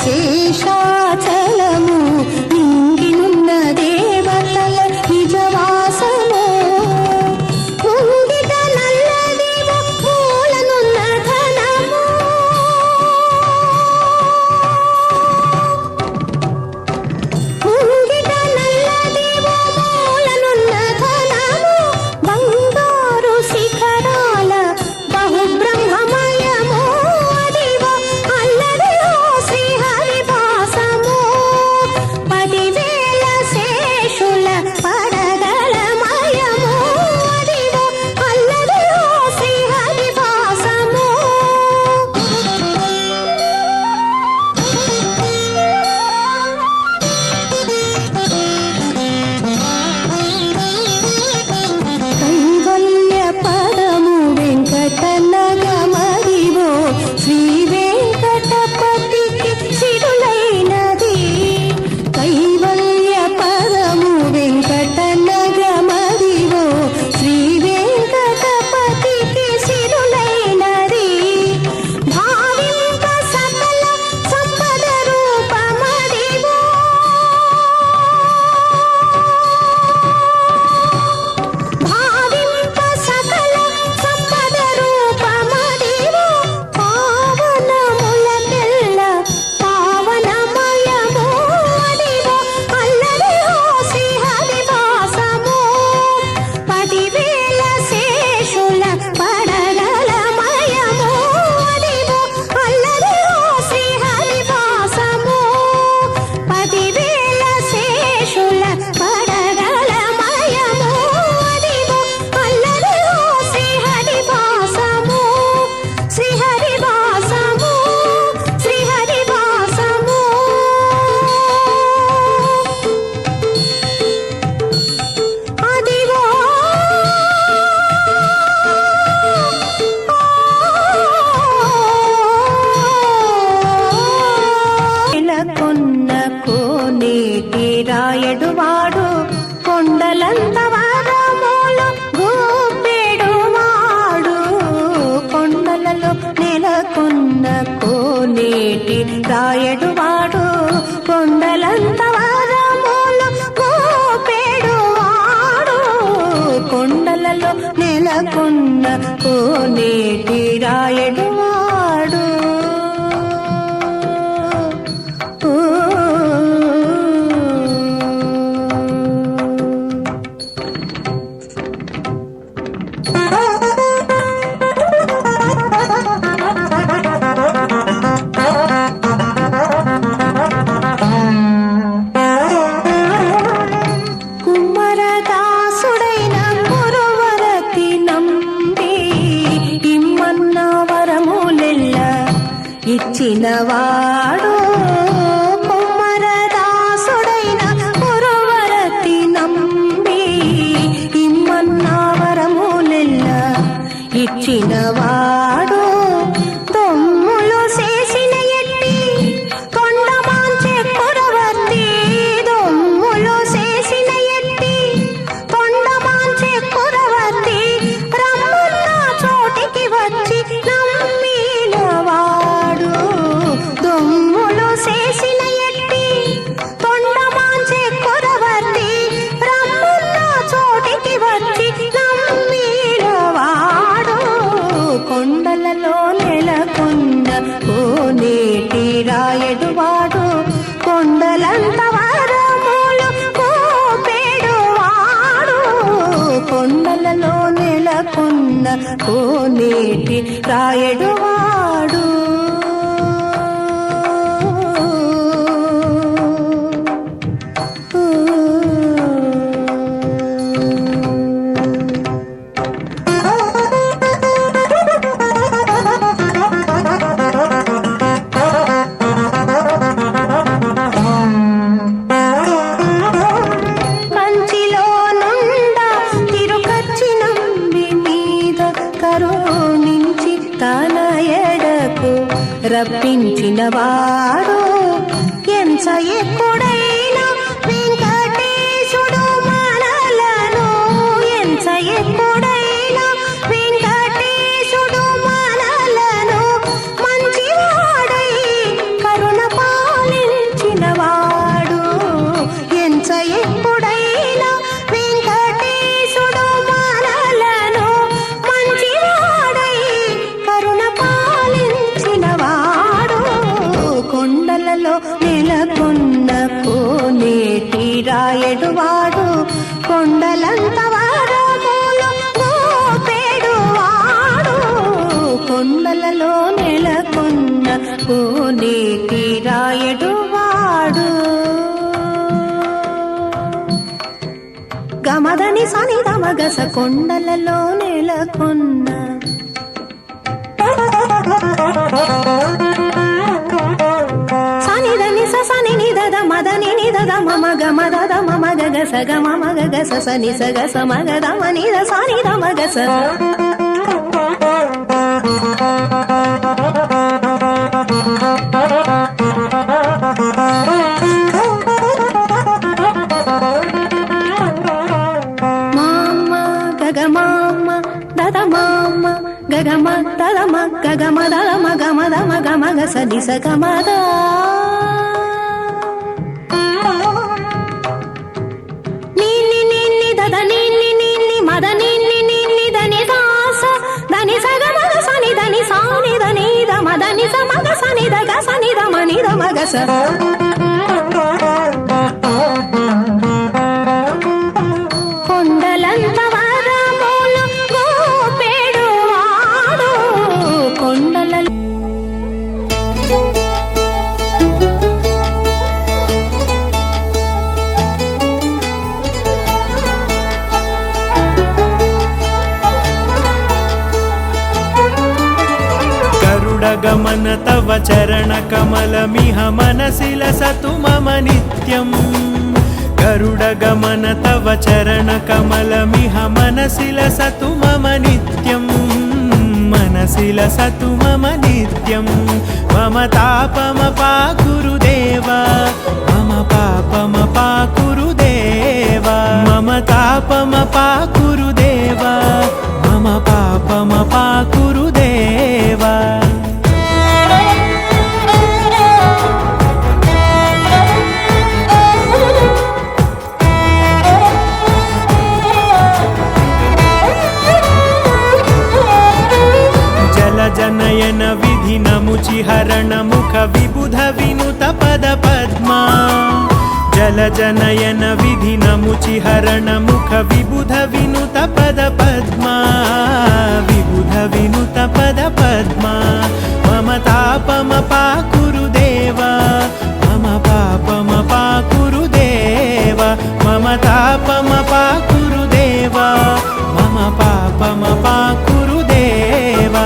శేషాచలము నింగినున్న దేవతల నిజవాసము ముంగిట నల్లదివ మూలనున్న ధనము ముంగిట నల్లదివ మూలనున్న ధనము బంగారు శిఖరాల బహుబ్రహ్మమయము అదివ అల్లదిలో శ్రీహరివాసము 10,000 శేషుల పడగలమయము అదివ అల్లదిలో శ్రీహరివాసము కైవల్య పదము వెంకటనగమదివో శ్రీ వెంకటపతికి సిరులైనది కైవల్య పదము వెంకటనగమదివో శ్రీ వెంకటపతికి సిరులైనది భావింప సకల సంపద రూపమదివో భావింప సకల సంపద రూపమదివో పావనములకెల్ల పావనమయము అదివో అల్లదిలో శ్రీహరివాసము 10,000 శేషుల పడగలమయము అదివో అల్లదిలో శ్రీహరివాసము 10,000 శేషుల పడగలమయము అదివో అల్లదిలో శ్రీహరివాసము శ్రీహరివాసము శ్రీహరివాసము అదివో నెలకొన్న కోనేటి రాయడువాడు కొండలంత వరములు గోపెడువాడు కొండలలో నెలకొన్న కోనేటి రాయడువాడు కొండలంత వరములు గోపెడువాడు కొండలలో నెలకొన్న కోనేటి రాయడువాడు కుమ్మరదాసుడైన కురువరతి నంబి ఇమ్మన్న వరములెల్ల ఇచ్చినవాడు కుమ్మరదాసుడైన కురువరతి నంబి ఇమ్మన్న వరములెల్ల ఇచ్చినవాడు దొమ్ములు చేసిన ఎట్టి కొండమాంచె కురవర్తి దొమ్ములు చేసిన ఎట్టి కొండమాంచె కురవర్తి రమ్మన్న చోటికి వచ్చి నమ్మినవాడు దొమ్ములు చేసిన ఎట్టి కొండమాంచె కురవర్తి రమ్మన్న చోటికి వచ్చి నమ్మినవాడు కొండలలో నెలకొన్న కోనేటి రాయడువాడు కొండలంత వరములు గోపెడువాడు కొండలలో నెలకొన్న కోనేటి రాయడువాడు కంచిలో నుండా తిరుకచ్చి నంబి మీద కరుణించి తన ఎడకు రప్పించినవాడు ఎంత ఎక్కుడైనా వెంకటేశుడు మనలను ఎంత ఎక్కుడైనా వెంకటేశుడు మనలను మంచివాడై కరుణ కొండలలో నెలకొన్న కోనేటి రాయడువాడు కొండలంత వారములు గోపేడువాడు కొండలలో నెలకొన్న కోనేటి రాయడువాడు గమదని సని దమగస కొండలలో నెలకొన్న సని దని సని నిద మదని నిద మమ గమ దద మమ గగ సగ మమ గగ సని సగ సమగ దమ నిద సని దమగ స గగమ దమ గగమ దమ గమ దమ గమ గ సని స గమ ద నీని నీని దద నీని నీని మద నీని నీని దని దాస దని స గమ గ సని దని సాని దని ద మద ని స మగ సని ద గ సని ద మని ద మగ స కొండలంత వరములు గోపేడువాడు కొండలలో गरुडगमन तव चरण कमलमिह मनसि लसतु मम नित्यम् गरुडगमन तव चरण कमलमिह मनसि लसतु मम नित्यम् मनसि लसतु मम नित्यम् मम तापमपाकुरु देव मम पापमपाकुरु देव मम तापमपाकुरु देव मम पापमपाकुरु देव जनयन विधि नमुचिहरण मुख विबुध विनुत पद पद्मा जल जनयन विधि नमुचिहरण मुख विबुध विनुत पद पद्मा विबुध विनुत पद पद्मा मम तापमपाकुरु देव मम पापमपाकुरु देव मम तापमपाकुरु देव मम पापमपाकुरु देव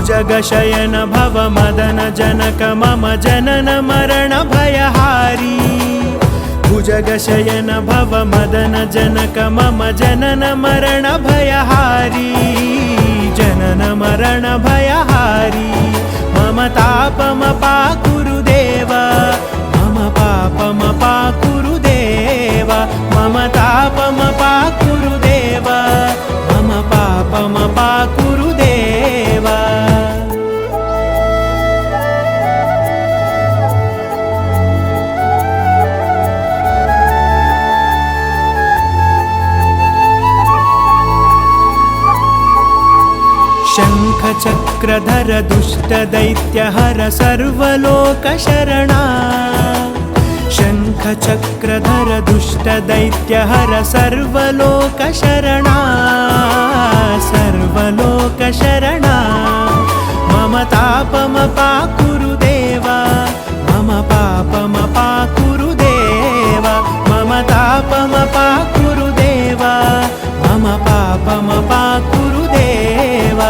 जगशयन भव मदन जनक मम जनन मरण भयहारी भुजगशयन भव मदन जनक मम जनन मरण भयहारी जनन मरण भयहारी मम तापमपाकुरु देव मम पापमपाकुरु देव मम तापमपाकुरु देव मम पापमपाकुरु देव शङ्खचक्रधर दुष्टदैत्यहर सर्वलोकशरणा शङ्खचक्रधर दुष्टदैत्यहर सर्वलोकशरणा सर्वलोकशरणा मम तापमपाकुरु देव मम पापमपाकुरु देव मम तापमपाकुरु देव मम पापमपाकुरु देव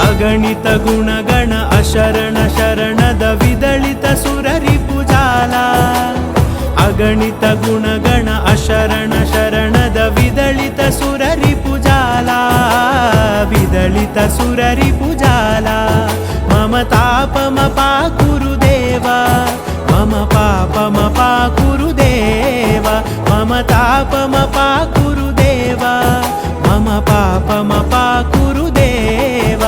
अगणित गुणगण अशरण शरणद विदलित सुररिपुजाला अगणित गुणगण अशरण शरणद विदलित सुररिपुजाला विदलित सुररिपुजाला मम तापमपाकुरु देव मम पापमपाकुरु देव तापमपा कुरु देव मम पापमपा कुरु देव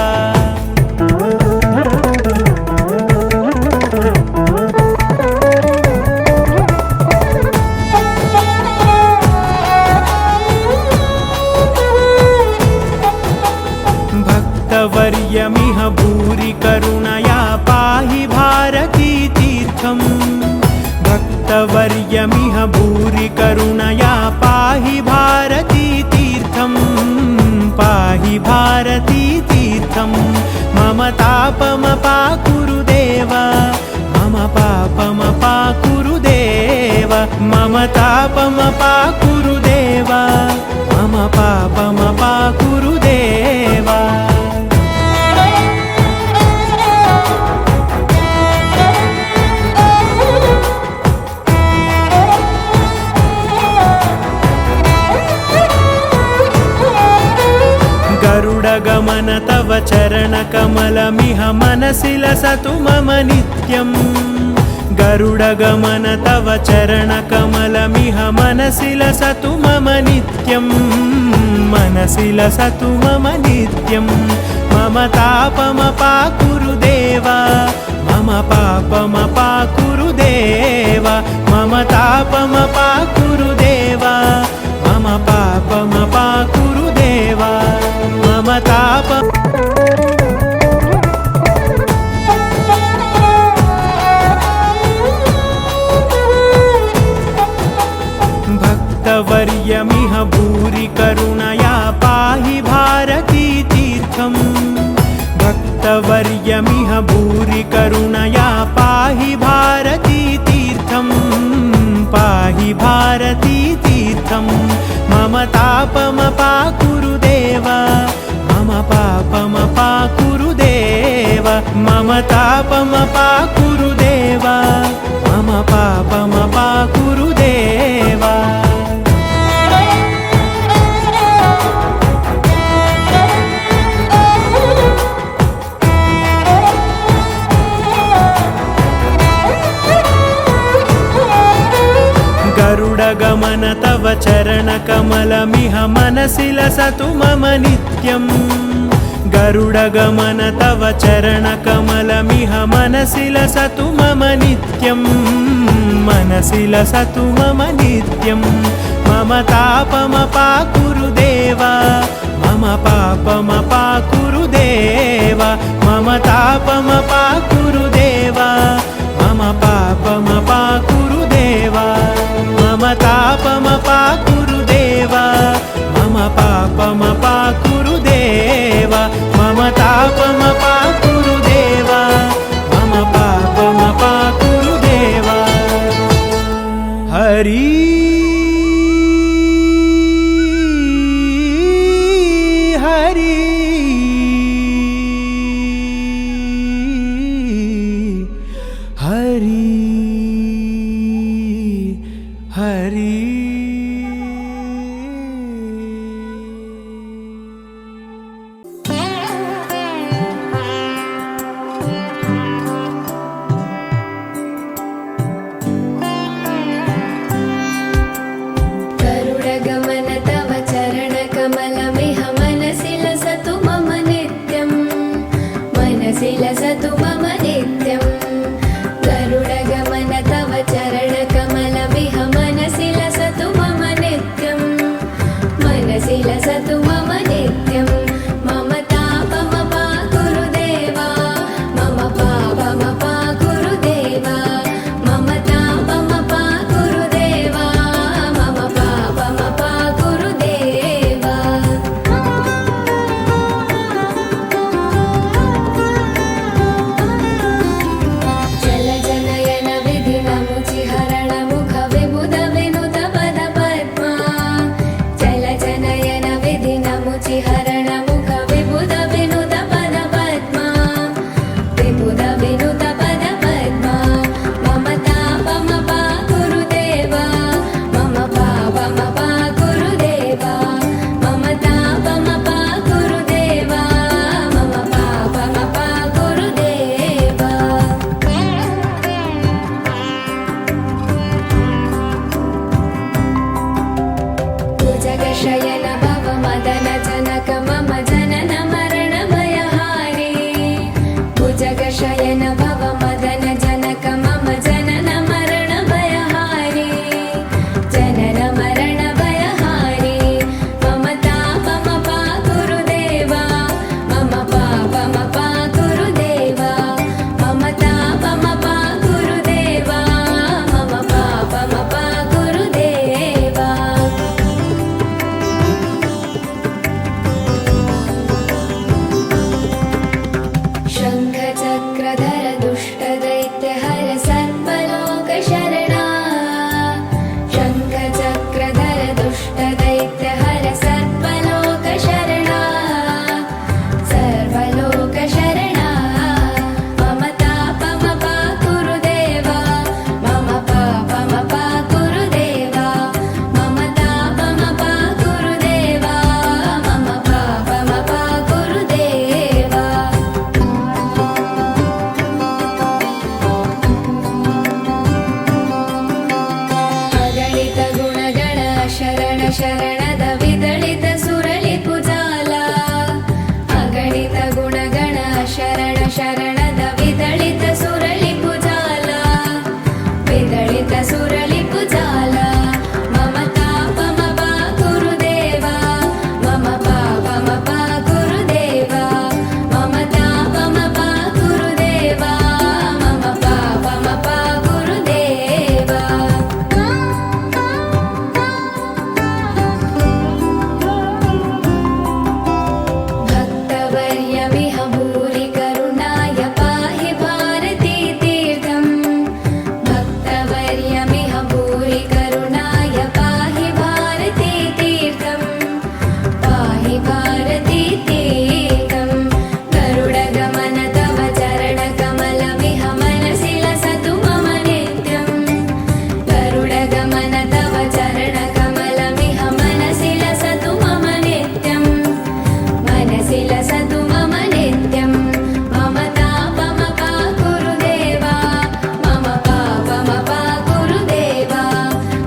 भक्तवर्यमिह भूरि करुणया पाहि भारती तीर्थम् भक्तवर्यमिह भूरि करुणया पाहि भारती तीर्थम् पाहि भारती तीर्थम् मम तापमपा कुरु देव मम पापमपा कुरु देव मम तापमपा कुरु देव मम पापमपा कुरु देव गरुडगमन तव चरणकमलमिह मनसि लसतु मम नित्यम् गरुडगमन तव चरणकमलमिह मनसि लसतु मम नित्यम् मनसि लसतु मम नित्यम् मम तापमपा कुरु देव मम पापमपा कुरु देव मम तापमपा कुरु देव मम पापमपा कुरु देव मम ताप भक्तवर्यमिह भूरि करुणया पाहि भारती तीर्थम् भक्तवर्यमिह भूरि करुणया पाहि भारती तीर्थम् पाहि भारती तीर्थम् मम तापमपा कुरु देव मम पापमपा कुरु देव मम तापमपा कुरु देव मम पापमपा कुरु देव गरुडगमन तव चरणकमलमिह मनसि लसतु मम नित्यम् गरुडगमन तव चरणकमलमिह मनसि लसतु मम नित्यम् मनसि लसतु मम नित्यम् मम तापमपा कुरु देव मम पापमपा कुरु देव मम तापमपा कुरु देव मम पापमपा कुरु देव मम तापमपा कुरु देव मम पापमपा कुरु देव मम तापमपा कुरु देव मम पापमपा कुरु देव हरि हरि हरि हरि गरुडगमन तव चरणकमलमिह मनसि लसतु मम नित्यम् मनसि लसतु मम नित्यम् गरुडगमन तव चरणकमलमिह मनसि लसतु मम शयन भव मदन जनक मम जनन मरण भयहारी भुजग शयन भव मदन जनक मम जनन मरण भयहारी जनन मरण भयहारी मम तापमपा गुरुदेवा मम पापमपा गुरुदेवा मम तापमपा गुरुदेवा मम पापमपा गुरुदेवा शङ्खचक्रधर दुष्टदैत्यहर सर्वलोकशरणा शङ्खचक्रधर दुष्टदैत्यहर सर्वलोकशरणा सर्वलोकशरणा मम तापमपा गुरुदेवा मम पापमपा गुरुदेवा मम तापमपा गुरुदेवा मम पापमपा गुरुदेवा अगणित गुणगण शरण शरण